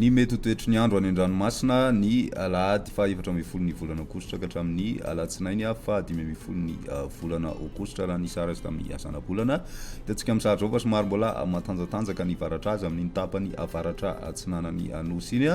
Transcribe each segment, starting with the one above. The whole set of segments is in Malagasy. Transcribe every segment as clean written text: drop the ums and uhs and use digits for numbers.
Ny mety ho toetry ny andro any an-dranomasina ny alahady fa 4 ny volana aogositra ka hatramin'ny alatsinainy fa 5 ny volana aogositra raha ny sara azy tamin'ny asana-bolana. Hitantsika amin'ny sary zao fa somary mbola matanjatanjaka ny varatra azy amin'ny tapany avaratra atsinanany anosy iny.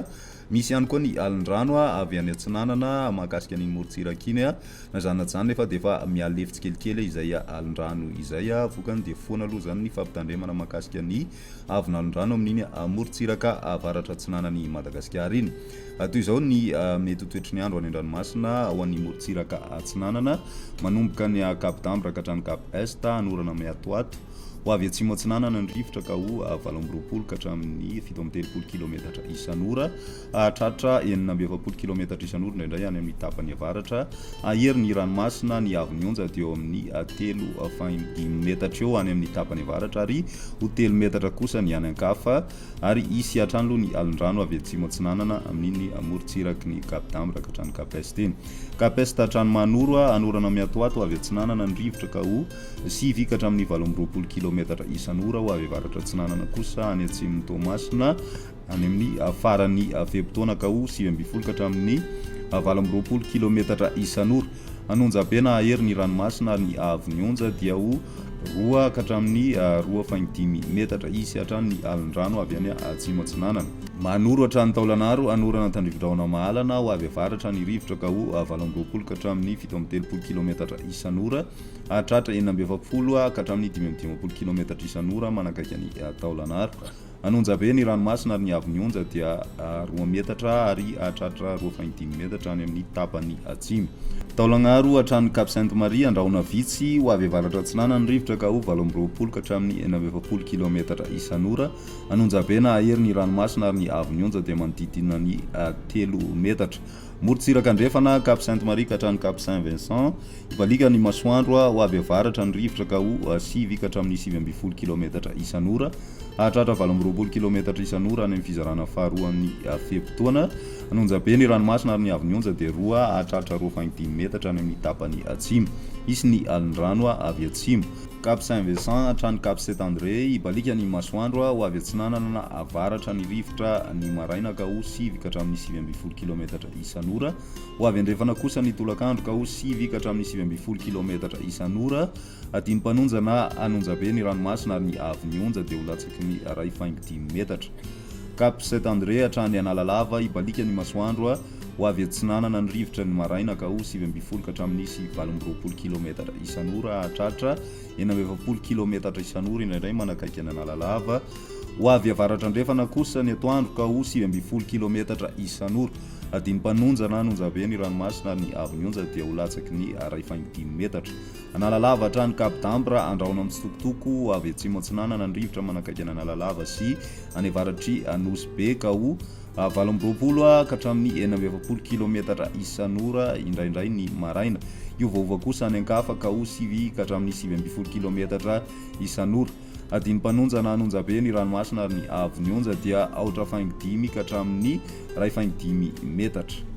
Misy ihany koa ny alin-drano avy any atsinanana mahakasika ny morontsiraka iny na zany na zany nefa dia efa mialefitsy kelikely izay alin-drano izay vokany dia foana aloha zany ny fampitandremana mahakasika ny avina alin-drano amin'iny morontsiraka avaratra atsinanany Madagasikara iny. Toy izao ny mety ho toetry ny andro any an-dranomasina ho an'ny morontsiraka atsinanana manomboka ny Cap d'Ambre ka hatrany Cap Est anorana Miatoato ho avy atsimo atsinanana ny rivotra ka ho 8 ka hatramin'ny 7 kilometatra isan'ora, hatratra 9 kilometatra isan'ora indraindray any amin'ny tapany avaratra. Ahery ny ranomasina ny aviny onja dia eo amin'ny 3.5 metatra eo any amin'ny tapany avaratra ary ho 3 metatra kosa ny any ankafa, ary isy hatrany aloha ny alin-drano avy atsimo atsinanana amin'iny morontsiraky ny Cap d'Ambre ka hatrany Cap Est iny. Cap Est hatrany Manoro anorana Miatoato avy atsinanana ny rivotra ka ho 7 ka hatramin'ny 18 kilometatra isan'ora ho avy avaratra atsinanana kosa any atsimon'ny Toamasina any amin'ny farany fepotona ka ho 9 ka hatramin'ny 18 kilometatra isan'ora. Anonja be na ahery ny ranomasina ary ny aviny onja dia ho 2 ka hatramin'ny 2.5 metatra isy hatrany ny alin-drano avy any atsimo atsinanana. Manoro hatrany Taolanaro anorana Tandrividraona Mahalana ho avy avaratra ny rivotra ka ho 18 ka hatramin'ny 17 kilometatra isan'ora, hatratra 9 ka hatramin'ny 15 kilometatra isan'ora manakaiky ny Taolanaro. Anonja be ny ranomasina ary ny aviny onja dia 2 metatra ary hatratra 2.5 metatra any amin'ny tapany atsimo. Taolagnaro hatrany Cap Sainte-Marie andrahona vitsy ho avy avaratra atsinanana ny rivotra ka ho 18 ka hatramin'ny 90 kilometatra isan'ora. Anonja be na ahery ny ranomasina ary ny aviny onja dia manodidina ny 3 metatra. Morontsiraka andrefana Cap Sainte-Marie ka hatrany Cap Saint-Vincent ibalika ny masoandro ho avy avaratra ny rivotra ka ho 7 ka hatramin'ny 9 kilometatra isan'ora, hatratra 18 kilometatra isan'ora any amin'ny fizarana faharoan'ny fepotona. Anonja be ny ranomasina ary ny aviny onja dia 2 hatratra 2.5 metatra any amin'ny tapany atsimo. Isy ny alin-drano avy atsimo. Cap Saint-Vincent hatrany Cap Saint-André ibalika ny masoandro ho avy atsinanana avaratra ny rivotra ny maraina ka ho 7 ka hatramin'ny 9 kilometatra isan'ora, ho avy andrefana kosa ny tolakandro ka ho 7 ka hatramin'ny 9 kilometatra isan'ora. Adiny mpanonja na anonja be ny ranomasina ary ny aviny onja dia ho latsaky ny 2.5 metatra. Cap Saint-André hatrany Analalava ibalika ny masoandro ho avy atsinanana ny rivotra ny maraina ka ho 7 ka hatramin'ny 18 kilometatra isan'ora, hatratra 90 kilometatra isan'ora indraindray manakaiky ny Analalava. Ho avy avaratra andrefana kosa ny atoandro ka ho 7 kilometatra isan'ora. Adiny mpanonja na anonja be ny ranomasina ary ny aviny onja dia ho latsaky ny 2.5 metatra. Analalava hatrany Cap d'Ambre andrahona amin'ny tsitokotoko ho avy atsimo atsinanana ny rivotra manakaiky ny Analalava sy any avaratry Anosy be ka ho 18 ka hatramin'ny 90 kilometatra isan'ora indraindray ny maraina. Io vaova kosa any ankafa ka ho 7 ka hatramin'ny 20 kilometatra isan'ora. Adiny mpanonja na anonja be ny ranomasina ary ny aviny onja dia 2.5 ka hatramin'ny 2.5 metatra.